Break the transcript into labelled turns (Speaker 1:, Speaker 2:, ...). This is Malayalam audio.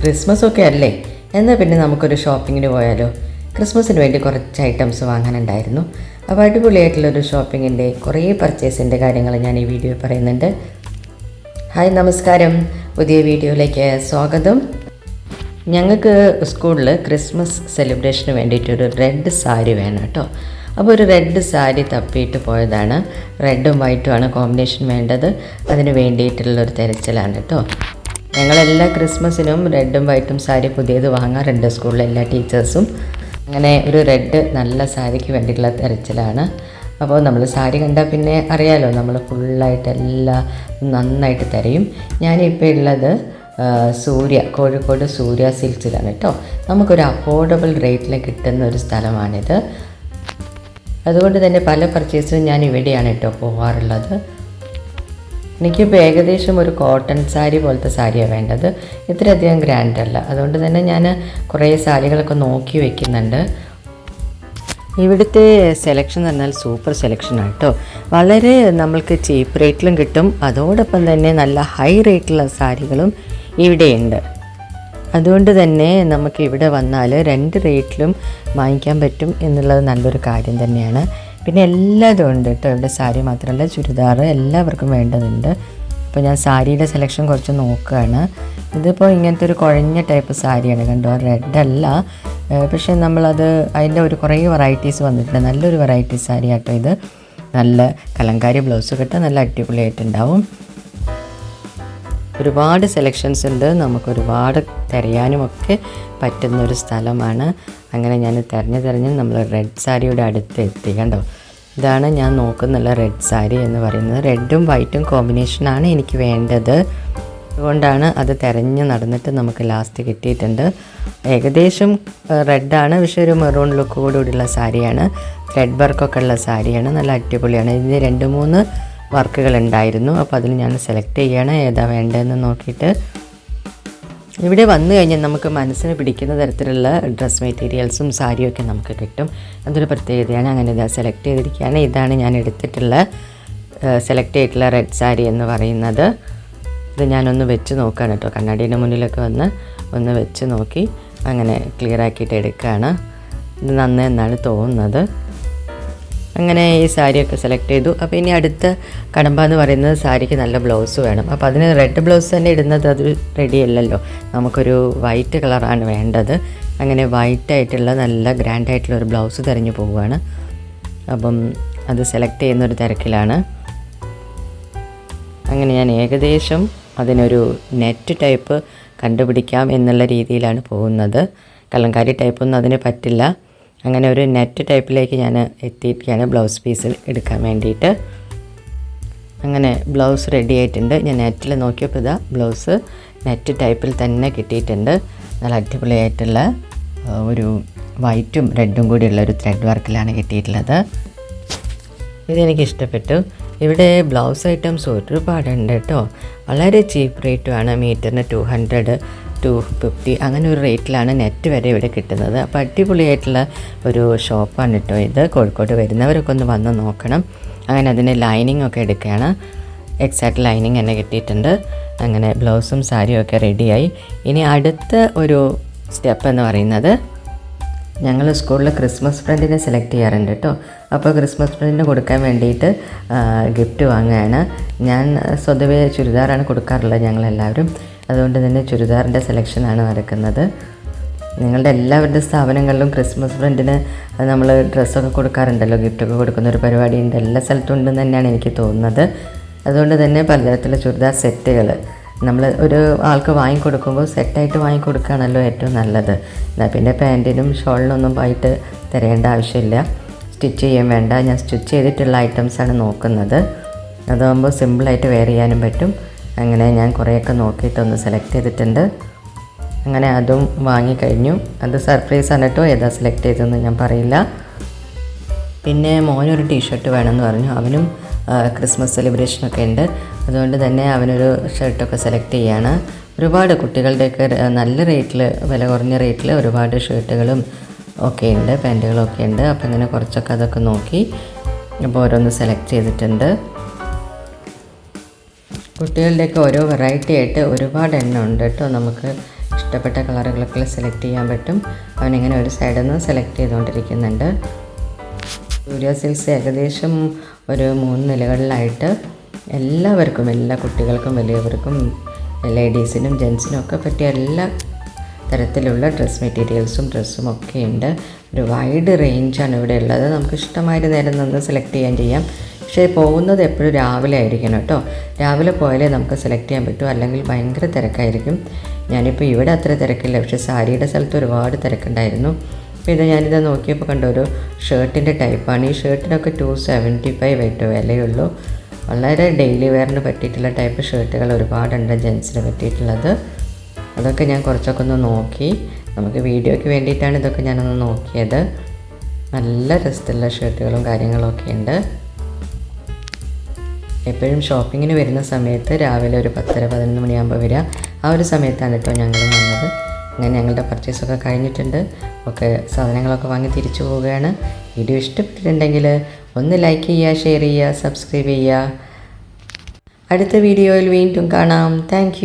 Speaker 1: ക്രിസ്മസ് ഒക്കെ അല്ലേ, എന്നാൽ പിന്നെ നമുക്കൊരു ഷോപ്പിങ്ങിന് പോയാലോ? ക്രിസ്മസിന് വേണ്ടി കുറച്ച് ഐറ്റംസ് വാങ്ങാനുണ്ടായിരുന്നു. അപ്പോൾ അടിപൊളിയായിട്ടുള്ളൊരു ഷോപ്പിങ്ങിൻ്റെ കുറേ പർച്ചേസിൻ്റെ കാര്യങ്ങൾ ഞാൻ ഈ വീഡിയോ പറയുന്നുണ്ട്. ഹായ്, നമസ്കാരം. പുതിയ വീഡിയോയിലേക്ക് സ്വാഗതം. ഞങ്ങൾക്ക് സ്കൂളിൽ ക്രിസ്മസ് സെലിബ്രേഷന് വേണ്ടിയിട്ടൊരു റെഡ് സാരി വേണം കേട്ടോ. അപ്പോൾ ഒരു റെഡ് സാരി തപ്പിയിട്ട് പോയതാണ്. റെഡും വൈറ്റുമാണ് കോമ്പിനേഷൻ വേണ്ടത്. അതിന് വേണ്ടിയിട്ടുള്ളൊരു തിരച്ചിലാണ് കേട്ടോ. ഞങ്ങളെല്ലാ ക്രിസ്മസിനും റെഡും വൈറ്റും സാരി പുതിയത് വാങ്ങാറുണ്ട്, സ്കൂളിലെ എല്ലാ ടീച്ചേഴ്സും. അങ്ങനെ ഒരു റെഡ് നല്ല സാരിക്ക് വേണ്ടിയിട്ടുള്ള തിരച്ചിലാണ്. അപ്പോൾ നമ്മൾ സാരി കണ്ടാൽ പിന്നെ അറിയാലോ, നമ്മൾ ഫുള്ളായിട്ട് എല്ലാം നന്നായിട്ട് തിരയും. ഞാനിപ്പോൾ ഉള്ളത് കോഴിക്കോട് സൂര്യ സിൽക്സിലാണ് കേട്ടോ. നമുക്കൊരു അഫോർഡബിൾ റേറ്റിൽ കിട്ടുന്ന ഒരു സ്ഥലമാണിത്. അതുകൊണ്ട് തന്നെ പല പർച്ചേസും ഞാൻ ഇവിടെയാണ് കേട്ടോ പോകാറുള്ളത്. എനിക്കിപ്പോൾ ഏകദേശം ഒരു കോട്ടൺ സാരി പോലത്തെ സാരിയാണ് വേണ്ടത്. ഇത്രയധികം ഗ്രാൻഡല്ല. അതുകൊണ്ട് തന്നെ ഞാൻ കുറേ സാരികളൊക്കെ നോക്കി വയ്ക്കുന്നുണ്ട്. ഇവിടുത്തെ സെലക്ഷൻ എന്ന് പറഞ്ഞാൽ സൂപ്പർ സെലക്ഷനാണ് കേട്ടോ. വളരെ നമ്മൾക്ക് ചീപ്പ് റേറ്റിലും കിട്ടും, അതോടൊപ്പം തന്നെ നല്ല ഹൈ റേറ്റിലുള്ള സാരികളും ഇവിടെയുണ്ട്. അതുകൊണ്ട് തന്നെ നമുക്ക് ഇവിടെ വന്നാൽ 2 റേറ്റിലും വാങ്ങിക്കാൻ പറ്റും എന്നുള്ളത് നല്ലൊരു കാര്യം തന്നെയാണ്. പിന്നെ എല്ലാതും ഉണ്ട് കേട്ടോ. ഇവിടെ സാരി മാത്രമല്ല, ചുരിദാർ എല്ലാവർക്കും വേണ്ടതുണ്ട്. അപ്പോൾ ഞാൻ സാരിയുടെ സെലക്ഷൻ കുറച്ച് നോക്കുകയാണ്. ഇതിപ്പോൾ ഇങ്ങനത്തെ ഒരു കുഴഞ്ഞ ടൈപ്പ് സാരിയാണ് കണ്ടോ, റെഡല്ല. പക്ഷേ നമ്മളത് അതിൻ്റെ കുറേ വെറൈറ്റീസ് വന്നിട്ടുണ്ട്. നല്ലൊരു വെറൈറ്റി സാരി കേട്ടോ ഇത്. നല്ല കലങ്കാരി ബ്ലൗസ് കിട്ടാൻ നല്ല അടിപൊളിയായിട്ടുണ്ടാവും. ഒരുപാട് സെലക്ഷൻസ് ഉണ്ട്, നമുക്കൊരുപാട് തിരയാനുമൊക്കെ പറ്റുന്നൊരു സ്ഥലമാണ്. അങ്ങനെ ഞാൻ തിരഞ്ഞ് നമ്മൾ റെഡ് സാരിയുടെ അടുത്ത് എത്തി. കണ്ടോ, ഇതാണ് ഞാൻ നോക്കുന്നുള്ള റെഡ് സാരി എന്ന് പറയുന്നത്. റെഡും വൈറ്റും കോമ്പിനേഷനാണ് എനിക്ക് വേണ്ടത്. അതുകൊണ്ടാണ് അത് തിരഞ്ഞ് നടന്നിട്ട് നമുക്ക് ലാസ്റ്റ് കിട്ടിയിട്ടുണ്ട്. ഏകദേശം റെഡാണ്, പക്ഷേ ഒരു മെറൂൺ ലുക്ക് കൂടിയുള്ള സാരിയാണ്. ത്രെഡ് വർക്കൊക്കെ ഉള്ള സാരിയാണ്, നല്ല അടിപൊളിയാണ്. ഇതിന് 2-3 വർക്കുകൾ ഉണ്ടായിരുന്നു. അപ്പോൾ അതിൽ ഞാൻ സെലക്ട് ചെയ്യണം ഏതാ വേണ്ടതെന്ന് നോക്കിയിട്ട്. ഇവിടെ വന്നു കഴിഞ്ഞാൽ നമുക്ക് മനസ്സിന് പിടിക്കുന്ന തരത്തിലുള്ള ഡ്രസ് മെറ്റീരിയൽസും സാരിയൊക്കെ നമുക്ക് കിട്ടും. അതൊരു പ്രത്യേകതയാണ്. അങ്ങനെ ഇതാ സെലക്ട് ചെയ്തിരിക്കുകയാണ്. ഇതാണ് ഞാൻ സെലക്ട് ചെയ്തിട്ടുള്ള റെഡ് സാരി എന്ന് പറയുന്നത്. ഇത് ഞാനൊന്ന് വെച്ച് നോക്കുകയാണ് കേട്ടോ. കണ്ണാടിയുടെ മുന്നിലൊക്കെ ഒന്ന് വെച്ച് നോക്കി അങ്ങനെ ക്ലിയർ ആക്കിയിട്ട് എടുക്കുകയാണ്. ഇത് നന്നായെന്നാണ് തോന്നുന്നത്. അങ്ങനെ ഈ സാരിയൊക്കെ സെലക്ട് ചെയ്തു. അപ്പോൾ ഇനി അടുത്ത കടമ്പ എന്ന് പറയുന്നത് സാരിക്ക് നല്ല ബ്ലൗസ് വേണം. അപ്പോൾ അതിന് റെഡ് ബ്ലൗസ് തന്നെ ഇടുന്നത് അത് റെഡിയല്ലല്ലോ, നമുക്കൊരു വൈറ്റ് കളറാണ് വേണ്ടത്. അങ്ങനെ വൈറ്റായിട്ടുള്ള നല്ല ഗ്രാൻഡായിട്ടുള്ള ഒരു ബ്ലൗസ് തിരഞ്ഞു പോവുകയാണ്. അപ്പം അത് സെലക്ട് ചെയ്യുന്നൊരു തിരക്കിലാണ്. അങ്ങനെ ഞാൻ ഏകദേശം അതിനൊരു നെറ്റ് ടൈപ്പ് കണ്ടുപിടിക്കാം എന്നുള്ള രീതിയിലാണ് പോകുന്നത്. കലങ്കാരി ടൈപ്പൊന്നും അതിന് പറ്റില്ല. അങ്ങനെ ഒരു നെറ്റ് ടൈപ്പിലേക്ക് ഞാൻ എത്തിയിരിക്കുകയാണ് ബ്ലൗസ് പീസ് എടുക്കാൻ വേണ്ടിയിട്ട്. അങ്ങനെ ബ്ലൗസ് റെഡി ആയിട്ടുണ്ട്. ഞാൻ നെറ്റിൽ നോക്കിയപ്പോൾ ഇതാ ബ്ലൗസ് നെറ്റ് ടൈപ്പിൽ തന്നെ കിട്ടിയിട്ടുണ്ട്. നല്ല അടിപൊളിയായിട്ടുള്ള ഒരു വൈറ്റും റെഡും കൂടിയുള്ള ഒരു ത്രെഡ് വർക്കിലാണ് കിട്ടിയിട്ടുള്ളത്. ഇതെനിക്ക് ഇഷ്ടപ്പെട്ടു. ഇവിടെ ബ്ലൗസ് ഐറ്റംസ് ഒരുപാടുണ്ട് കേട്ടോ. വളരെ ചീപ്പ് റേറ്റുമാണ്. മീറ്ററിന് 200, 250 അങ്ങനെ ഒരു റേറ്റിലാണ് നെറ്റ് വരെ ഇവിടെ കിട്ടുന്നത്. അപ്പോൾ അടിപൊളിയായിട്ടുള്ള ഒരു ഷോപ്പാണ് കേട്ടോ ഇത്. കോഴിക്കോട് വരുന്നവരൊക്കെ ഒന്ന് വന്ന് നോക്കണം. അങ്ങനെ അതിന് ലൈനിങ് ഒക്കെ എടുക്കുകയാണ്. എക്സാക്റ്റ് ലൈനിങ് തന്നെ കിട്ടിയിട്ടുണ്ട്. അങ്ങനെ ബ്ലൗസും സാരിയും ഒക്കെ റെഡിയായി. ഇനി അടുത്ത ഒരു സ്റ്റെപ്പ് എന്ന് പറയുന്നത്, ഞങ്ങൾ സ്കൂളിൽ ക്രിസ്മസ് ഫ്രണ്ടിനെ സെലക്ട് ചെയ്യാറുണ്ട് കേട്ടോ. അപ്പോൾ ക്രിസ്മസ് ഫ്രണ്ടിന് കൊടുക്കാൻ വേണ്ടിയിട്ട് ഗിഫ്റ്റ് വാങ്ങുകയാണ്. ഞാൻ സ്വതവേ ചുരിദാറാണ് കൊടുക്കാറുള്ളത് ഞങ്ങളെല്ലാവരും. അതുകൊണ്ട് തന്നെ ചുരിദാറിൻ്റെ സെലക്ഷനാണ് നടക്കുന്നത്. നിങ്ങളുടെ എല്ലാവരുടെ സ്ഥാപനങ്ങളിലും ക്രിസ്മസ് ഫ്രണ്ടിന് നമ്മൾ ഡ്രസ്സൊക്കെ കൊടുക്കാറുണ്ടല്ലോ, ഗിഫ്റ്റൊക്കെ കൊടുക്കുന്ന ഒരു പരിപാടി ഉണ്ട്, എല്ലാ സ്ഥലത്തും ഉണ്ടെന്ന് തന്നെയാണ് എനിക്ക് തോന്നുന്നത്. അതുകൊണ്ട് തന്നെ പലതരത്തിലുള്ള ചുരിദാർ സെറ്റുകൾ നമ്മൾ ഒരു ആൾക്ക് വാങ്ങിക്കൊടുക്കുമ്പോൾ സെറ്റായിട്ട് വാങ്ങിക്കൊടുക്കുകയാണല്ലോ ഏറ്റവും നല്ലത്. എന്നാൽ പിന്നെ പാൻറ്റിനും ഷോളിനൊന്നും പോയിട്ട് തിരയേണ്ട ആവശ്യമില്ല, സ്റ്റിച്ച് ചെയ്യാൻ വേണ്ട. ഞാൻ സ്റ്റിച്ച് ചെയ്തിട്ടുള്ള ഐറ്റംസാണ് നോക്കുന്നത്. അതാകുമ്പോൾ സിമ്പിളായിട്ട് വെയർ ചെയ്യാനും പറ്റും. അങ്ങനെ ഞാൻ കുറേയൊക്കെ നോക്കിയിട്ടൊന്ന് സെലക്ട് ചെയ്തിട്ടുണ്ട്. അങ്ങനെ അതും വാങ്ങിക്കഴിഞ്ഞു. അത് സർപ്രൈസാണ് കേട്ടോ, ഏതാ സെലക്ട് ചെയ്തതെന്ന് ഞാൻ പറയില്ല. പിന്നെ മോനൊരു ടീഷർട്ട് വേണമെന്ന് പറഞ്ഞു. അവനും ക്രിസ്മസ് സെലിബ്രേഷനൊക്കെ ഉണ്ട്. അതുകൊണ്ട് തന്നെ അവനൊരു ഷർട്ടൊക്കെ സെലക്ട് ചെയ്യാണ്. ഒരുപാട് കുട്ടികളുടെയൊക്കെ നല്ല റേറ്റിൽ, വില കുറഞ്ഞ റേറ്റിൽ ഒരുപാട് ഷർട്ടുകളും ഒക്കെ ഉണ്ട്, പാൻറ്റുകളൊക്കെ ഉണ്ട്. അപ്പോൾ ഇങ്ങനെ കുറച്ചൊക്കെ അതൊക്കെ നോക്കി അപ്പോൾ ഓരോന്ന് സെലക്ട് ചെയ്തിട്ടുണ്ട്. കുട്ടികളുടെയൊക്കെ ഓരോ വെറൈറ്റി ആയിട്ട് ഒരുപാട് എണ്ണം ഉണ്ട് കേട്ടോ. നമുക്ക് ഇഷ്ടപ്പെട്ട കളറുകളൊക്കെ സെലക്ട് ചെയ്യാൻ പറ്റും. അവനിങ്ങനെ ഒരു സൈഡിൽ നിന്ന് സെലക്ട് ചെയ്തുകൊണ്ടിരിക്കുന്നുണ്ട്. സൂര്യ സിൽക്സ് ഏകദേശം ഒരു 3 നിലകളിലായിട്ട് എല്ലാവർക്കും, എല്ലാ കുട്ടികൾക്കും വലിയവർക്കും ലേഡീസിനും ജെൻസിനും ഒക്കെ പറ്റിയ എല്ലാ തരത്തിലുള്ള ഡ്രസ് മെറ്റീരിയൽസും ഡ്രസ്സും ഒക്കെ ഉണ്ട്. ഒരു വൈഡ് റേഞ്ചാണ് ഇവിടെ ഉള്ളത്. നമുക്ക് ഇഷ്ടമായൊരു നേരം നിന്ന് സെലക്ട് ചെയ്യാം. പക്ഷേ പോകുന്നത് എപ്പോഴും രാവിലെ ആയിരിക്കണം കേട്ടോ. രാവിലെ പോയാലേ നമുക്ക് സെലക്ട് ചെയ്യാൻ പറ്റൂ, അല്ലെങ്കിൽ ഭയങ്കര തിരക്കായിരിക്കും. ഞാനിപ്പോൾ ഇവിടെ അത്ര തിരക്കില്ല, പക്ഷേ സാരിയുടെ സ്ഥലത്ത് ഒരുപാട് തിരക്കുണ്ടായിരുന്നു. അപ്പോൾ ഞാനിത് നോക്കിയപ്പോൾ കണ്ട ഒരു ഷർട്ടിൻ്റെ ടൈപ്പാണ്. ഈ ഷർട്ടിനൊക്കെ 275 വിലയുള്ളൂ. വളരെ ഡെയിലി വെയറിന് പറ്റിയിട്ടുള്ള ടൈപ്പ് ഷർട്ടുകൾ ഒരുപാടുണ്ട് ജെൻസിന് പറ്റിയിട്ടുള്ളത്. അതൊക്കെ ഞാൻ കുറച്ചൊക്കെ ഒന്ന് നോക്കി. നമുക്ക് വീഡിയോയ്ക്ക് വേണ്ടിയിട്ടാണ് ഇതൊക്കെ ഞാനൊന്ന് നോക്കിയത്. നല്ല രസത്തിലുള്ള ഷർട്ടുകളും കാര്യങ്ങളൊക്കെ ഉണ്ട്. എപ്പോഴും ഷോപ്പിങ്ങിന് വരുന്ന സമയത്ത് രാവിലെ ഒരു 10-11 മണിയാകുമ്പോൾ വരിക. ആ ഒരു സമയത്താണ് കേട്ടോ ഞങ്ങൾ വന്നത്. അങ്ങനെ ഞങ്ങളുടെ പർച്ചേസൊക്കെ കഴിഞ്ഞിട്ടുണ്ട്. ഒക്കെ സാധനങ്ങളൊക്കെ വാങ്ങി തിരിച്ചു പോവുകയാണ്. വീഡിയോ ഇഷ്ടപ്പെട്ടിട്ടുണ്ടെങ്കിൽ ഒന്ന് ലൈക്ക് ചെയ്യുക, ഷെയർ ചെയ്യുക, സബ്സ്ക്രൈബ് ചെയ്യുക. അടുത്ത വീഡിയോയിൽ വീണ്ടും കാണാം. താങ്ക്